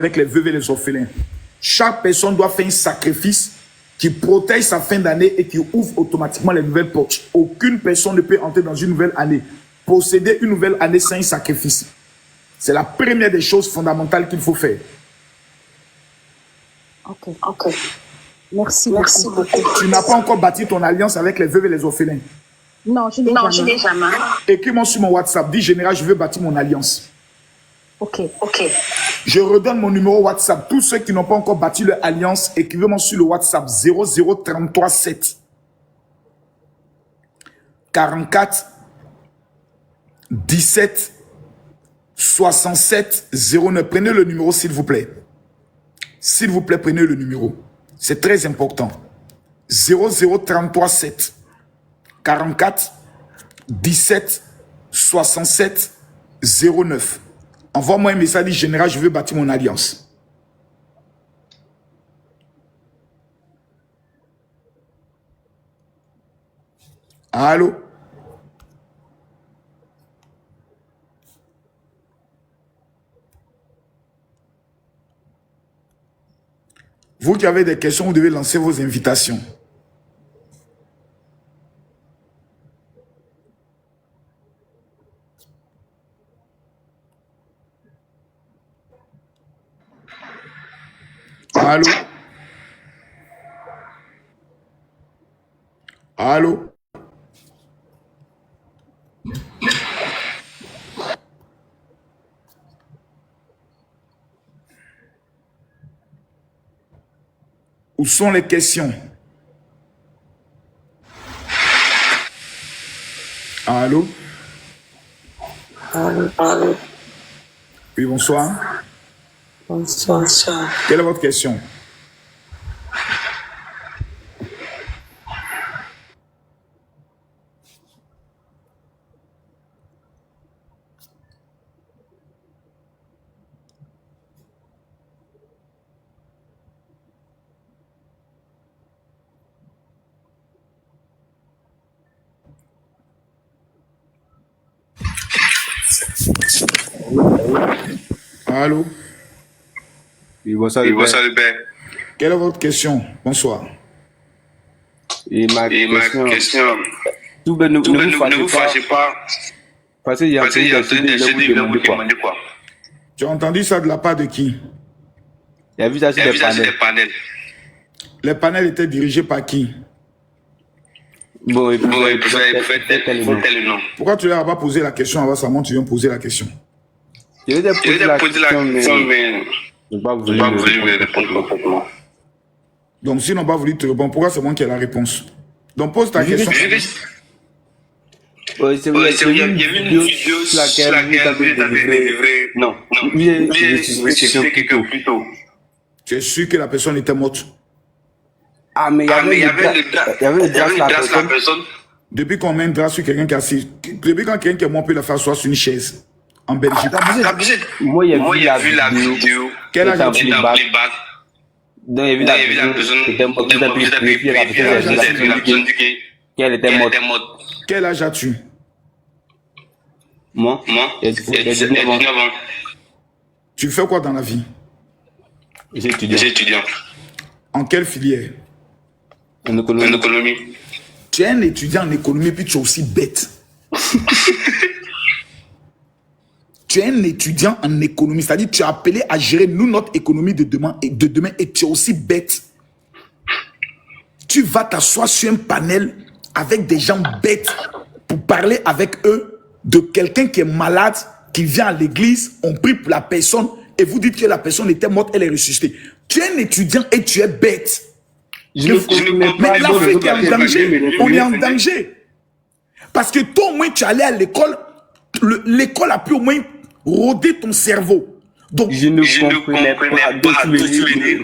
avec les veuves et les orphelins. Chaque personne doit faire un sacrifice qui protège sa fin d'année et qui ouvre automatiquement les nouvelles portes. Aucune personne ne peut entrer dans une nouvelle année, posséder une nouvelle année sans un sacrifice. C'est la première des choses fondamentales qu'il faut faire. Ok. Merci beaucoup. Tu n'as pas encore bâti ton alliance avec les veuves et les orphelins. Non, je n'ai jamais. Écris-moi sur mon WhatsApp. Dis général, je veux bâtir mon alliance. Ok. Je redonne mon numéro WhatsApp. Tous ceux qui n'ont pas encore bâti leur alliance, écrivez-moi sur le WhatsApp 00337 44 17 67 09. Prenez le numéro s'il vous plaît. S'il vous plaît, prenez le numéro. C'est très important. 00337 44 17 67 09. Envoie-moi un message général, je veux bâtir mon alliance. Allô? Vous qui avez des questions, vous devez lancer vos invitations. Allô? Allô? Où sont les questions? Allô? Allô. Oui, bonsoir. Bonsoir. Quelle est votre question? Allô? Oui, bonsoir le père. Quelle est votre question? Bonsoir. Et ma question, ne vous fâchez pas. Parce qu'il y a entendu il va vous demander quoi? Tu as entendu ça de la part de qui? Il a vu ça sur des panels. Les panels étaient dirigés par qui? Bon, il pouvait tel nom. Pourquoi tu leur as pas posé la question avant ça? Moi, tu viens poser la question. Je vais te poser la question, mais je n'ai pas voulu me répondre complètement. Donc, s'ils n'ont pas voulu te répondre, pourquoi c'est moi qui ai la réponse? Donc, pose ta question. Oui, c'est vrai. Il y a eu une vidéo sur laquelle vous avez délivré. Non, j'ai quelqu'un plus tôt. Tu es sûr que la personne était morte? Ah, mais il y avait le drap sur la personne. Depuis qu'on met un drap sur quelqu'un qui est assis, depuis quand quelqu'un qui est mort peut le faire asseoir sur une chaise en Belgique. Moi, il y a vu la vidéo. Quel âge as-tu? Donc, il y a vu la personne qui était morte. Qu'elle était morte. Quel âge as-tu? Moi, il y a 19 ans. Tu fais quoi dans la vie? J'étudie. En quelle filière? En économie. Tu es un étudiant en économie puis tu es aussi bête. Tu es un étudiant en économie, c'est-à-dire tu es appelé à gérer nous notre économie de demain et tu es aussi bête. Tu vas t'asseoir sur un panel avec des gens bêtes pour parler avec eux de quelqu'un qui est malade, qui vient à l'église, on prie pour la personne et vous dites que la personne était morte, elle est ressuscitée. Tu es un étudiant et tu es bête. Mais l'Afrique est en danger. On est en danger. Parce que toi, au moins, tu es allé à l'école. L'école a pu au moins rôder ton cerveau. Donc, je ne comprenais pas d'où tu venais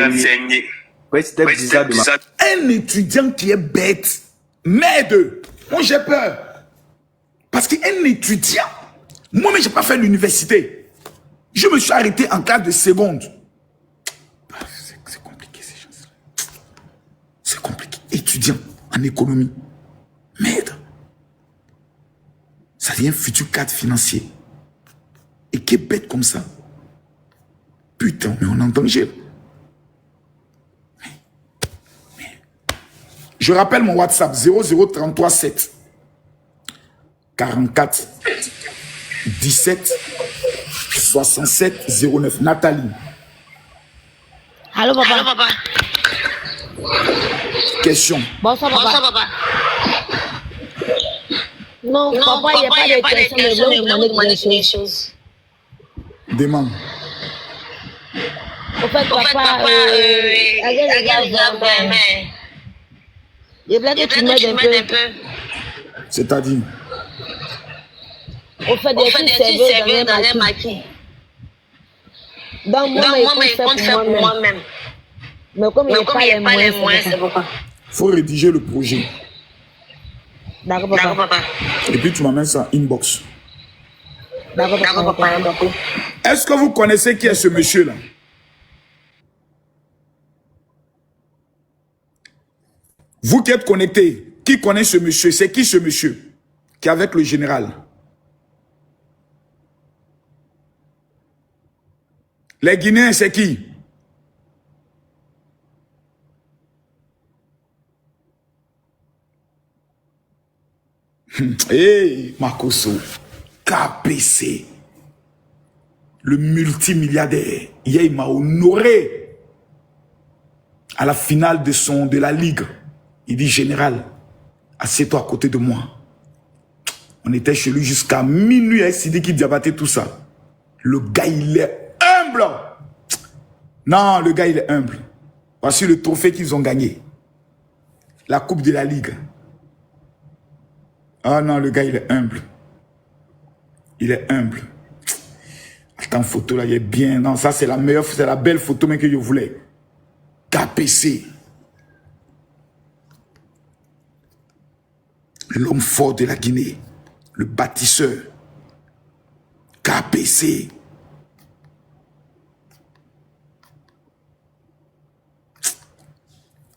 enseigner. Ouais, c'était bizarre de un étudiant qui est bête. Merde. Moi, j'ai peur. Parce qu'un étudiant, moi-même, je n'ai pas fait l'université. Je me suis arrêté en classe de seconde. C'est compliqué, ces choses-là. C'est compliqué. Étudiant en économie. Merde. Ça devient un futur cadre financier. Et qui est bête comme ça. Putain, mais on est en danger. Je rappelle mon WhatsApp 0033 7 44 17 67 09. Nathalie. Allô, papa. Allô, papa. Question. Bonsoir, papa. Bonsoir, papa. Non, papa, il n'y a pas de question, mais je vais vous demander des choses. Demande. Au fait, papa, je voulais que tu m'aides un peu. C'est-à-dire? Au fait, des filles serveuses dans un maquis. Donc, moi, je compte faire pour moi-même. Mais comme il n'y a pas les moyens, c'est pourquoi. Il faut rédiger le projet. D'accord, papa. Et puis tu m'amènes ça inbox. D'accord, papa. Est-ce que vous connaissez qui est ce monsieur-là? Vous qui êtes connectés, qui connaît ce monsieur? C'est qui ce monsieur qui est avec le général? Les Guinéens, c'est qui? Hey, Makosso, KPC, le multimilliardaire. Hier, il m'a honoré à la finale de la Ligue. Il dit, général, assieds-toi à côté de moi. On était chez lui jusqu'à minuit avec Sidiki Diabaté, tout ça. Le gars, il est humble. Non, le gars, il est humble. Voici le trophée qu'ils ont gagné. La Coupe de la Ligue. Ah non, le gars, il est humble. Il est humble. Attends, photo là, il est bien. Non, ça, c'est la meilleure, c'est la belle photo même que je voulais. KPC. L'homme fort de la Guinée. Le bâtisseur. KPC.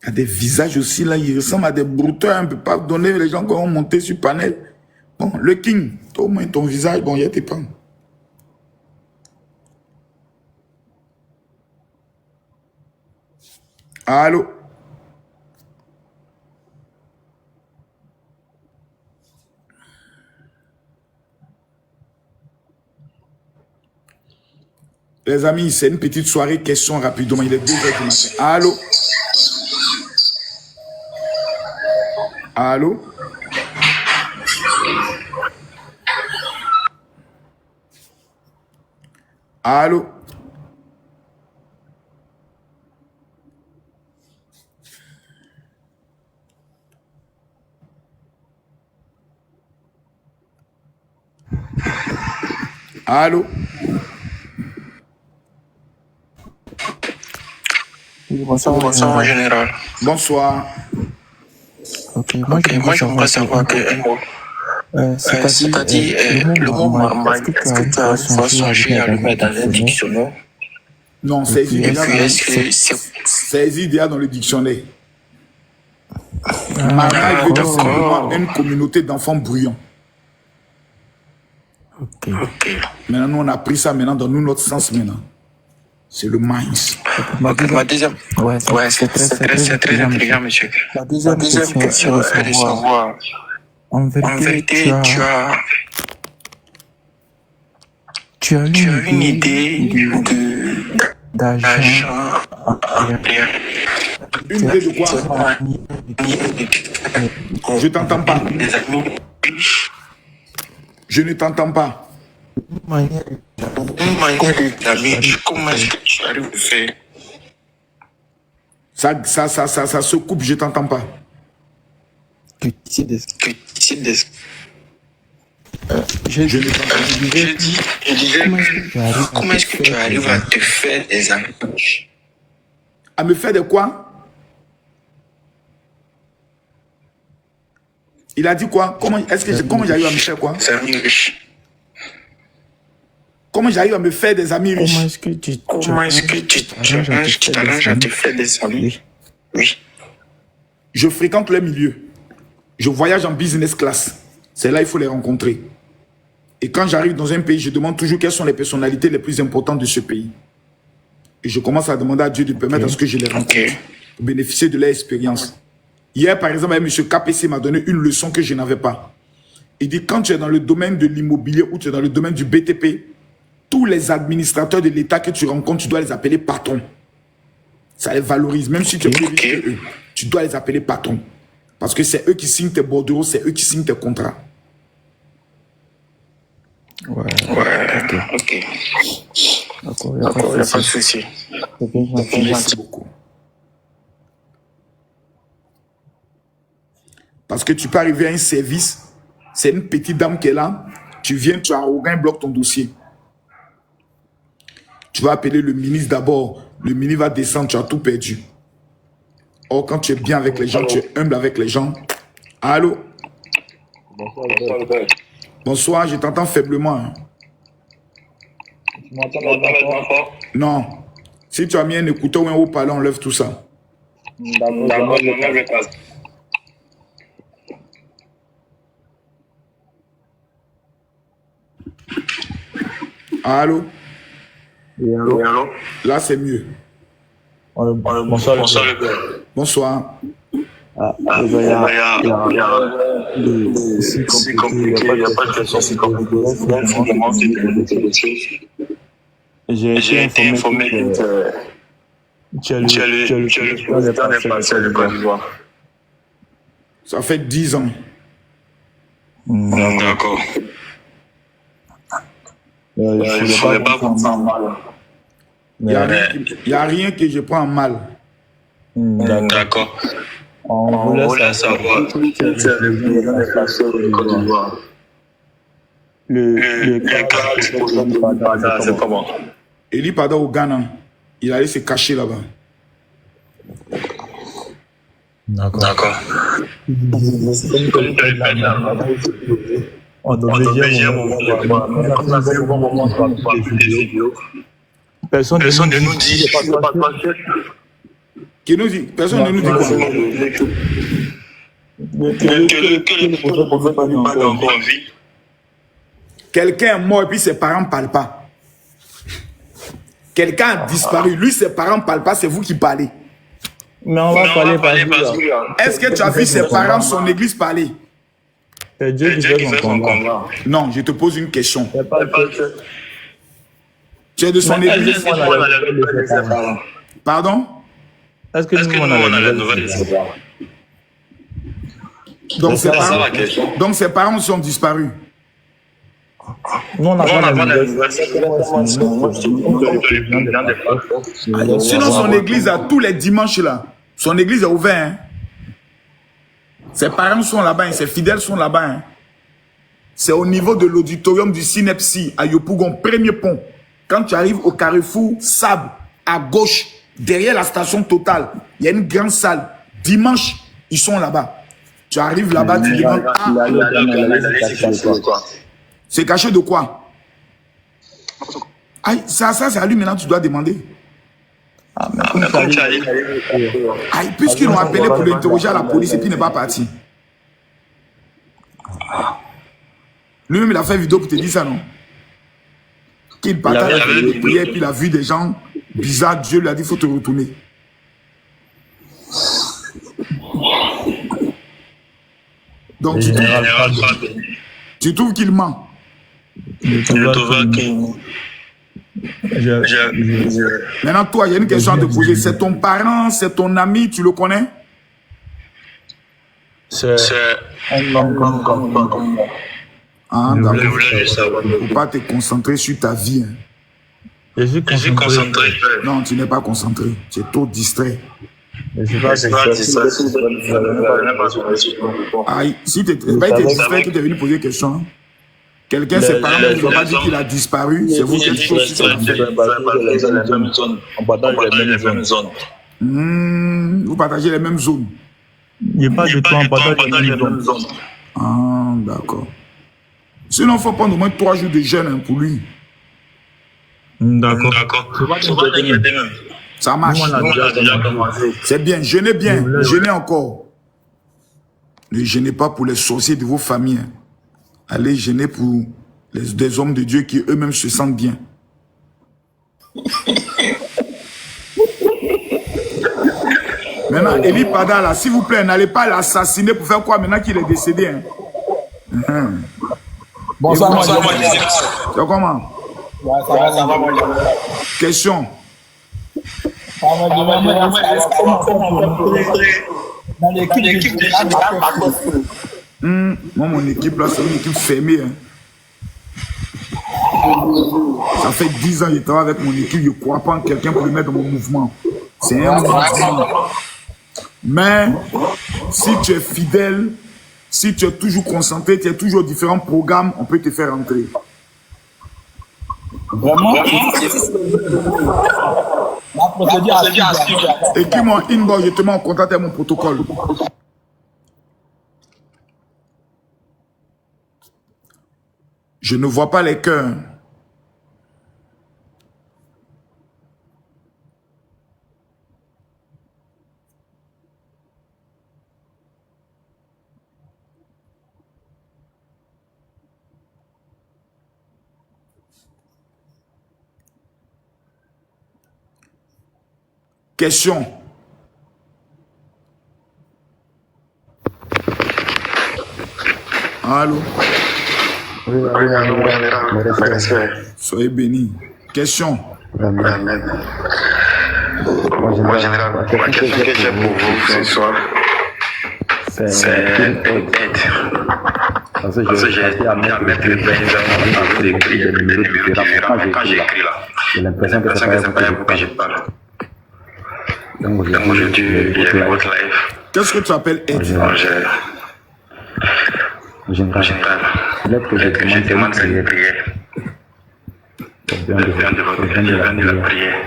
Il y a des visages aussi là, ils ressemblent à des brouteurs. On ne peut pas donner les gens qui ont monté sur panel. Bon, le king, au moins ton visage, bon, il y a tes pas. Allô? Les amis, c'est une petite soirée question rapidement. Il est 2h du matin. Allô? Allô? Allô? Allô? Oui, bonsoir, général. Bonsoir. Ok, moi j'aimerais savoir un mot. C'est-à-dire, le mot maman, est-ce que tu as songé à le mettre dans un dictionnaire? Non, c'est déjà dans le dictionnaire. Maman veut dire simplement une communauté d'enfants bruyants. Ok. Maintenant, nous, on a pris ça maintenant dans notre sens maintenant. C'est le minds. Ma deuxième. Ouais, c'est très intelligent, monsieur. La deuxième question est de savoir. En vérité, tu as une idée d'argent. Une idée de quoi? Je t'entends pas. Je ne t'entends pas. Une manière de t'amuser. Comment est-ce que tu arrives à faire? Ça se coupe, je t'entends pas. Je disais, comment est-ce que tu arrives à te faire des amis? À me faire de quoi? Il a dit quoi? Comment j'arrive à me faire quoi? Des amis riches. Comment j'arrive à me faire des amis riches? Comment est-ce que tu t'arranges à te faire des amis? Oui. Je fréquente les milieux. Je voyage en business class. C'est là qu'il faut les rencontrer. Et quand j'arrive dans un pays, je demande toujours quelles sont les personnalités les plus importantes de ce pays. Et je commence à demander à Dieu de permettre à ce que je les rencontre. Pour bénéficier de leur expérience. Hier, par exemple, M. KPC m'a donné une leçon que je n'avais pas. Il dit, quand tu es dans le domaine de l'immobilier ou tu es dans le domaine du BTP, tous les administrateurs de l'État que tu rencontres, tu dois les appeler patrons. Ça les valorise. Même si tu es plus riche que eux, tu dois les appeler patrons. Parce que c'est eux qui signent tes bordereaux, c'est eux qui signent tes contrats. Ouais, ok. D'accord, il n'y a pas de souci. Merci beaucoup. Parce que tu peux arriver à un service, c'est une petite dame qui est là, tu viens, tu as aucun bloc ton dossier. Tu vas appeler le ministre d'abord, le ministre va descendre, tu as tout perdu. Or, quand tu es bien avec les gens, tu es humble avec les gens. Allô? Bonsoir, je t'entends faiblement. Hein. Non. Si tu as mis un écouteur ou un haut-parleur, enlève tout ça. D'accord, Allô? Oui, allô? Là, c'est mieux. Bonsoir. Bonsoir. C'est compliqué, il n'y a pas de question si compliquée. J'ai été informé que tu es le président des parcelles de Côte d'Ivoire. Ça fait 10 ans. D'accord. Je ne voulais pas vous prendre mal. Il n'y a rien que je prends mal. D'accord. On voulait savoir qui est le président des parcelles de Côte d'Ivoire. Le cas du Pada, c'est comment? Eli Pada au Ghana, il allait se cacher là-bas. D'accord. Personne ne nous dit. Qui nous dit? Personne ne nous dit quoi? Que le prophète n'est pas encore en vie. Quelqu'un est mort et puis ses parents ne parlent pas. Quelqu'un a disparu, lui ses parents ne parlent pas, c'est vous qui parlez. Mais on va parler par Est-ce que tu as vu ses parents, son église parler? C'est Dieu qui fait son combat. Non, je te pose une question. Tu es de son église? Pardon? Est-ce que nous, on a la nouvelle de ses parents? Donc ses parents sont disparus. Nous, on n'a pas la nouvelle. Sinon, son église, à tous les dimanches, là, son église est ouverte. Hein? Ses parents sont là-bas, hein? Ses fidèles sont là-bas. Hein? C'est au niveau de l'auditorium du Synepsi, à Yopougon, premier pont. Quand tu arrives au carrefour Sable, à gauche, derrière la station Total, il y a une grande salle. Dimanche, ils sont là-bas. Tu arrives là-bas, tu demandes... C'est caché de quoi? Aïe, ça c'est à lui maintenant, tu dois demander. Aïe, puisqu'ils l'ont appelé pour l'interroger à la police et puis il n'est pas parti. Lui-même, il a fait une vidéo pour te dire ça, non? Qu'il partage les prières et puis il a vu des gens bizarres. Dieu lui a dit, il faut te retourner. Donc, tu trouves qu'il ment? Maintenant, toi, il y a une question à te poser. C'est ton parent, c'est ton ami, tu le connais? C'est un homme comme moi. Ah, d'accord. Il ne faut pas te concentrer sur ta vie. Hein. Je suis concentré. Non, tu n'es pas concentré. Tu es trop distrait. Aïe, si tu es distrait, tu es venu poser une question. Hein. Quelqu'un, ses parents ne ont pas dit qu'il a disparu. C'est vous quelque chose sur la vie. On partage les mêmes zones. Vous partagez les mêmes zones. Il n'y a pas de toi, on partage les mêmes zones. Ah, d'accord. Sinon, il faut prendre au moins 3 jours de jeûne hein, pour lui. D'accord. Ça marche. C'est bien. Jeûnez bien. Jeûnez encore. Ne jeûnez pas pour les sorciers de vos familles. Hein. Allez jeûner pour des hommes de Dieu qui eux-mêmes se sentent bien. Maintenant, Eli Pada, là, s'il vous plaît, n'allez pas l'assassiner pour faire quoi maintenant qu'il est décédé. Hein? Bonsoir, moi. C'est comment? Ça va, moi. Question. Dans l'équipe Moi, mon équipe, là, c'est une équipe fermée. Hein. Ça fait 10 ans que je travaille avec mon équipe. Je ne crois pas en quelqu'un pour le mettre dans mon mouvement. C'est un mouvement. Mais si tu es fidèle, si tu es toujours concentré, tu es toujours différents programmes, on peut te faire entrer. Vraiment? Écris-moi inbox, je te mets en contact avec mon protocole. Je ne vois pas les cœurs. Question. Allô? Oui, Soyez bénis. Question. Moi, général, la question que j'ai pour vous ce soir, c'est une aide. Parce que j'ai été à mettre des numéros différents quand j'ai écrit là. J'ai l'impression que c'est pas vous que je parle. Donc aujourd'hui, il y a votre live. Qu'est-ce que tu appelles aide? En général, l'aide que je demande, c'est une prière. Le bien de la prière.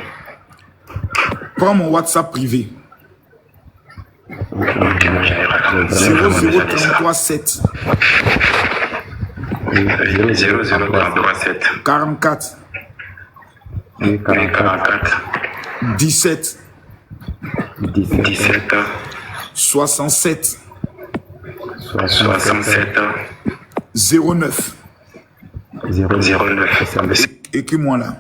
Prends mon WhatsApp privé. 00337 00337 44 17 67 09. Écris-moi là.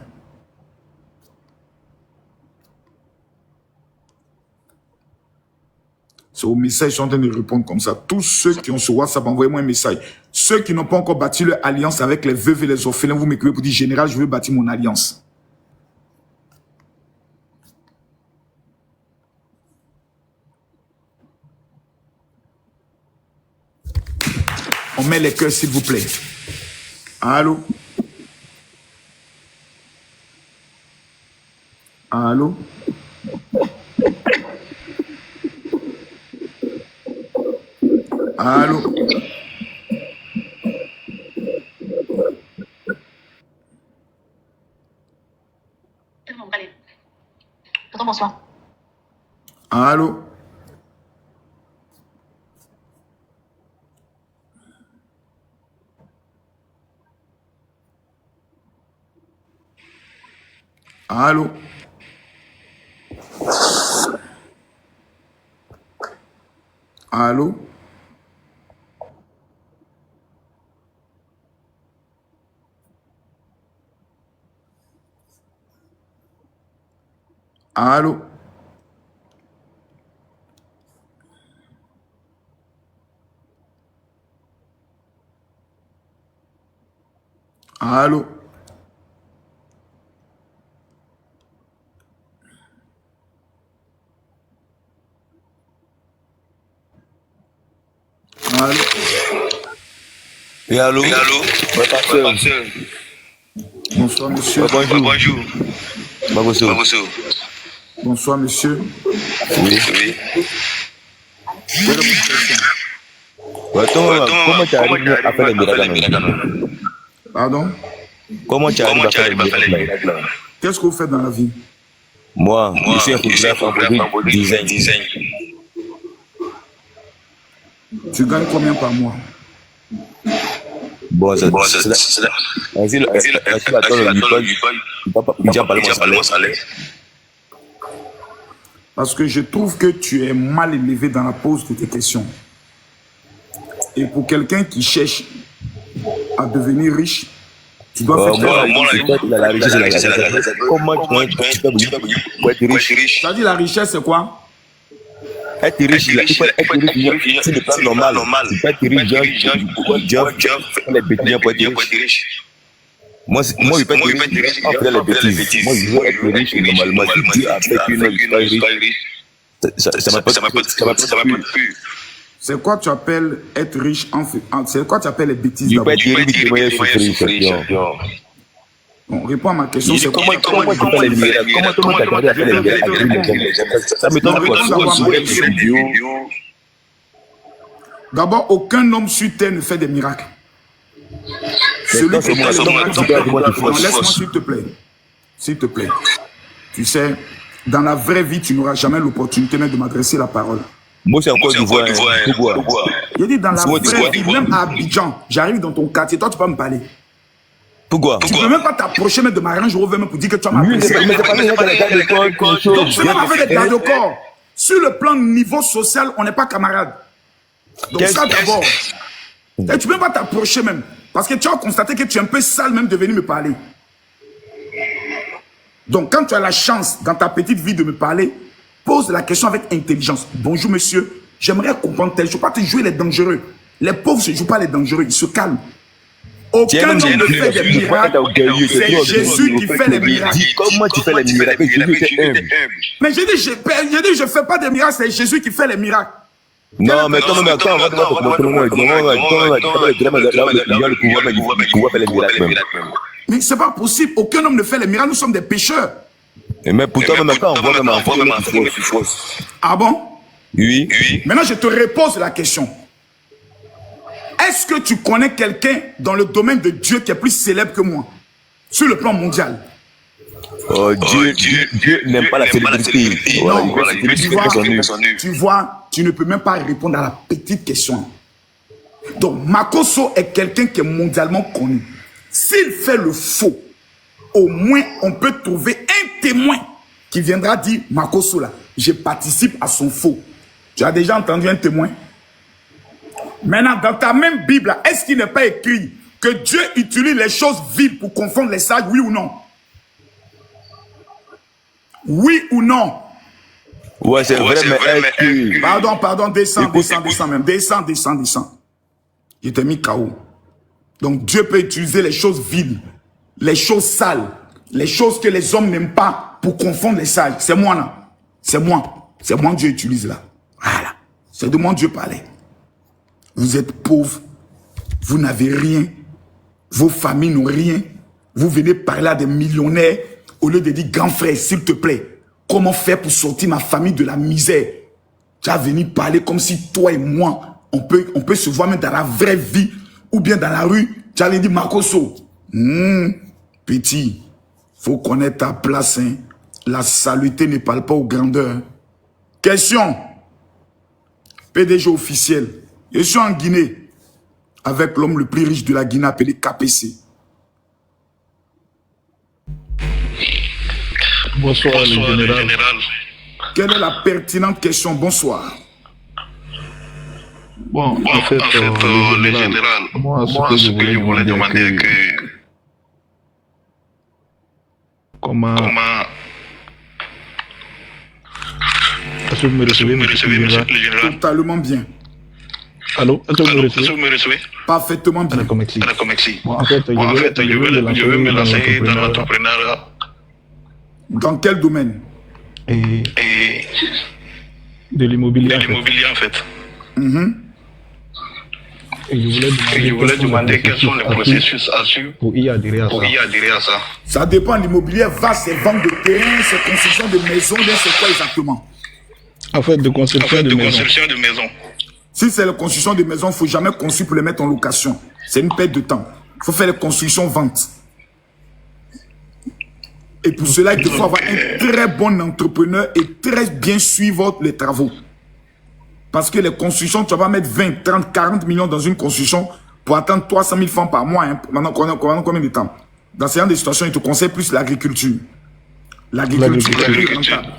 C'est au message, je suis en train de répondre comme ça. Tous ceux qui ont sur WhatsApp, envoyez-moi un message. Ceux qui n'ont pas encore bâti leur alliance avec les veuves et les orphelins, vous m'écrivez pour dire, général, je veux bâtir mon alliance. On met les cœurs, s'il vous plaît. Allô? Allô? Allô? Bonsoir. Allô? Allô? Allô? Allô? Allô? Allô? Oui, allô? Oui, allô? Bonsoir, monsieur. Bonjour. Bonjour. Bonsoir, monsieur. Oui. Quelle est votre question? Comment tu arrives à faire les miracles? Pardon? Comment tu arrives à faire les miracles? Qu'est-ce que vous faites dans la vie? Moi, je suis un photographe en produit design. Tu gagnes combien par mois? Bon, c'est là. Vas-y, mon salaire. Parce que je trouve que tu es mal élevé dans la pose de tes questions. Et pour quelqu'un qui cherche à devenir riche, tu dois faire la richesse, c'est la richesse. Comment tu peux être riche? Ça dit la richesse, c'est quoi? Être riche, il faut être riche sur le plan normal. Il faut être riche, job, les bêtises pour être riche. Moi, je peux être riche en faisant les bêtises. Moi, je veux être riche normalement. Si Dieu a fait qu'une homme soit riche, ça m'a pas plu. C'est quoi tu appelles être riche c'est quoi tu appelles les bêtises Je peux d'abord? être riche, mais je suis champion. Bon, réponds à ma question. C'est Comment tu fais les miracles? Comment tout le monde t'a gardé à faire les miracles? Ça me donne quoi? D'abord, aucun homme sur terre ne fait des miracles. Celui qui fait les miracles, laisse-moi s'il te plaît. S'il te plaît. Tu sais, dans la vraie vie, tu n'auras jamais l'opportunité même de m'adresser la parole. Moi, c'est encore du voix. Je dis dans la vraie vie, même à Abidjan, j'arrive dans ton quartier, toi tu peux me parler. Pourquoi? Tu ne peux même pas t'approcher même de ma Range Rover pour dire que tu as m'adressé. Donc tu vas m'avoir des gardes de corps. Sur le plan niveau social, on n'est pas camarades. Donc ça d'abord. Et tu ne peux pas t'approcher même. Parce que tu as constaté que tu es un peu sale même de venir me parler. Donc quand tu as la chance dans ta petite vie de me parler, pose la question avec intelligence. Bonjour monsieur, j'aimerais comprendre tel. Je ne veux pas te jouer les dangereux. Les pauvres ne se jouent pas les dangereux, ils se calment. Aucun homme ne fait des miracles. C'est Jésus qui fait les miracles. Comment tu fais les miracles? Mais j'ai dit, je ne fais pas des miracles, c'est Jésus qui fait les miracles. Non, mais quand on va faire les miracles. Mais c'est pas possible, aucun homme ne fait les miracles, nous sommes des pécheurs. Mais pourtant, même quand on voit même en Ah bon? Oui. Maintenant, je te repose la question. Est-ce que tu connais quelqu'un dans le domaine de Dieu qui est plus célèbre que moi, sur le plan mondial? Oh, Dieu n'aime pas la célébrité. Non, tu vois, tu ne peux même pas répondre à la petite question. Donc, Makosso est quelqu'un qui est mondialement connu. S'il fait le faux, au moins, on peut trouver un témoin qui viendra dire, Makosso là, je participe à son faux. Tu as déjà entendu un témoin? Maintenant, dans ta même Bible, est-ce qu'il n'est pas écrit que Dieu utilise les choses viles pour confondre les sages, oui ou non? Oui ou non? Ouais, c'est vrai, mais... Pardon, descends même. Descends. Je t'ai mis KO. Donc Dieu peut utiliser les choses viles, les choses sales, les choses que les hommes n'aiment pas pour confondre les sages. C'est moi là. C'est moi Dieu utilise là. Voilà. C'est de moi Dieu parlait. Vous êtes pauvres, vous n'avez rien, vos familles n'ont rien. Vous venez parler à des millionnaires au lieu de dire, grand frère, s'il te plaît, comment faire pour sortir ma famille de la misère? Tu as venu parler comme si toi et moi, on peut se voir même dans la vraie vie ou bien dans la rue. Tu avais dit, Makosso, petit, faut connaître ta place. Hein. La saluté ne parle pas aux grandeurs. Question. PDG officiel. Je suis en Guinée avec l'homme le plus riche de la Guinée appelé KPC. Bonsoir, le général. Quelle est la pertinente question? Bonsoir. Bon, en fait, le général, moi, ce que je voulais demander est que... Comment... Est-ce que vous me recevez, monsieur le général? Totalement bien. Allô? Est-ce que vous me recevez? Parfaitement bien. Merci. Bon, en fait, je veux me lancer dans l'entrepreneuriat. Dans quel domaine? Et de l'immobilier, en fait. Et je voulais demander quels sont les processus à suivre pour y adhérer à ça. Ça dépend. L'immobilier va, c'est vente de terrain, c'est construction de maisons, c'est quoi exactement? En fait, de construction de maisons. Si c'est la construction de maisons, il ne faut jamais construire pour les mettre en location. C'est une perte de temps. Il faut faire les constructions-ventes. Et pour cela, il faut avoir un très bon entrepreneur et très bien suivre les travaux. Parce que les constructions, tu vas mettre 20, 30, 40 millions dans une construction pour attendre 300 000 francs par mois. Hein. Maintenant, combien de temps? Dans ce genre de situations, il te conseille plus l'agriculture. L'agriculture est plus rentable.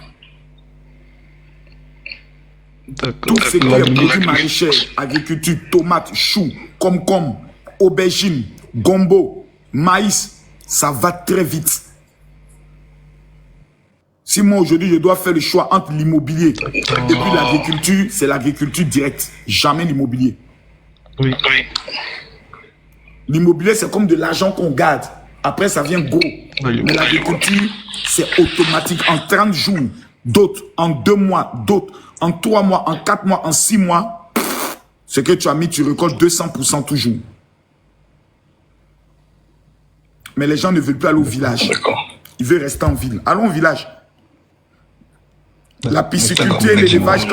Tout ce qui est produits maraîchers, agriculture, tomates, choux, concombre, aubergines, gombo, maïs, ça va très vite. Si moi aujourd'hui je dois faire le choix entre l'immobilier et puis l'agriculture, c'est l'agriculture directe. Jamais l'immobilier. Oui. L'immobilier, c'est comme de l'argent qu'on garde. Après, ça vient gros. Mais l'agriculture, c'est automatique. En 30 jours, d'autres, en 2 mois, d'autres, en 3 mois, en 4 mois, en 6 mois, ce que tu as mis, tu récoltes 200% toujours. Mais les gens ne veulent plus aller au village. Ils veulent rester en ville. Allons au village. La pisciculture et l'élevage,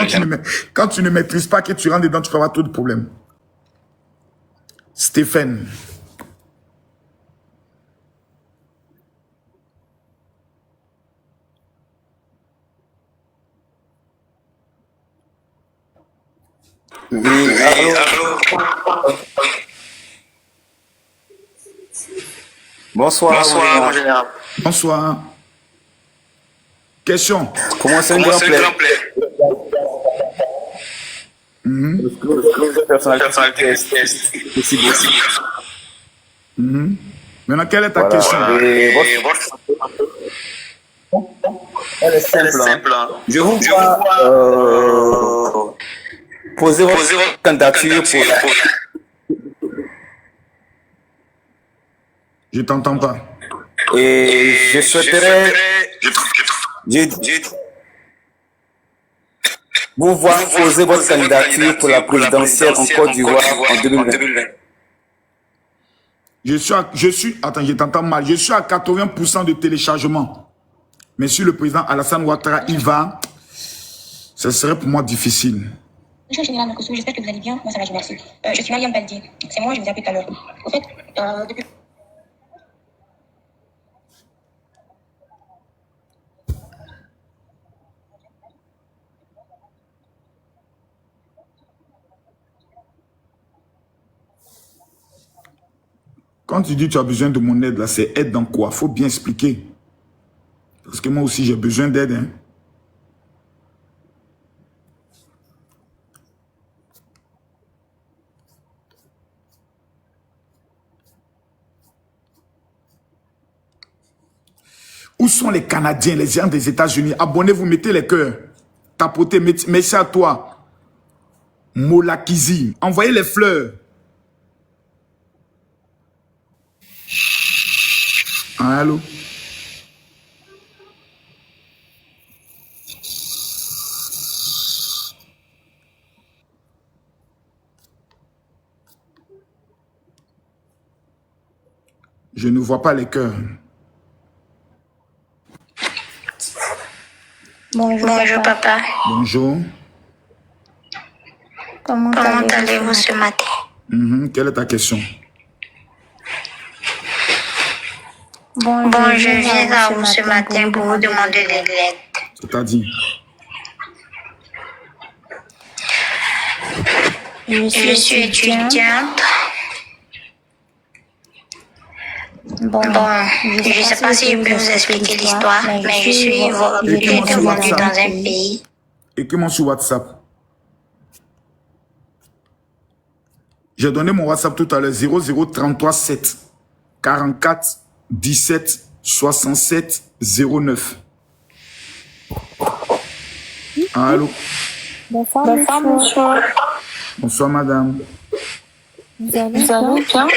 quand tu ne maîtrises pas, que tu rentres dedans, tu peux avoir trop de problèmes. Stéphane. Oui, allô. Bonsoir, mon général. Bonsoir. Question. Comment c'est un grand plaisir? Maintenant, quelle est ta question? Elle est simple. Je vous vois poser votre candidature pour la... Je t'entends pas. Et je souhaiterais vous voir poser votre candidature pour la présidentielle en Côte d'Ivoire en 2020. Attends, je t'entends mal. Je suis à 80% de téléchargement. Mais si le président Alassane Ouattara y va, ce serait pour moi difficile. Bonjour, Général Makosso, j'espère que vous allez bien. Moi, ça va, je vous remercie. Je suis Mariam Baldi. C'est moi, je vous ai appelé tout à l'heure. Au fait, depuis... Quand tu dis que tu as besoin de mon aide, là, c'est aide dans quoi? Faut bien expliquer. Parce que moi aussi, j'ai besoin d'aide. Hein. Où sont les Canadiens, les gens des États-Unis? Abonnez-vous, mettez les cœurs. Tapotez, merci à toi. Molakizi, envoyez les fleurs. Allô? Je ne vois pas les cœurs. Bonjour papa. Bonjour. Comment allez-vous ce matin? Quelle est ta question? Bon, je viens à vous ce matin pour vous demander de l'aide. C'est-à-dire? Je suis étudiante. Bon, je ne sais pas si je peux vous expliquer l'histoire, mais je suis venue dans un pays. Écris-moi sur WhatsApp. J'ai donné mon WhatsApp tout à l'heure, 00337 44 17 67 09. Allô? Bonsoir, monsieur. Bonsoir, madame. Vous allez bien?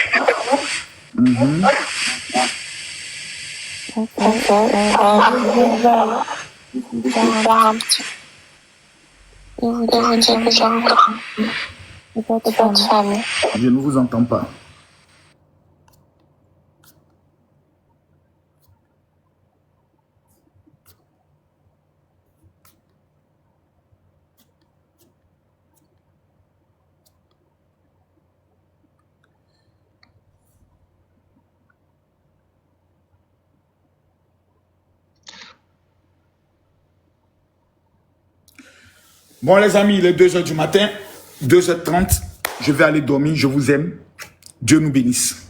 Je ne vous entends pas. Bon les amis, il est 2h du matin, 2h30, je vais aller dormir, je vous aime. Dieu nous bénisse.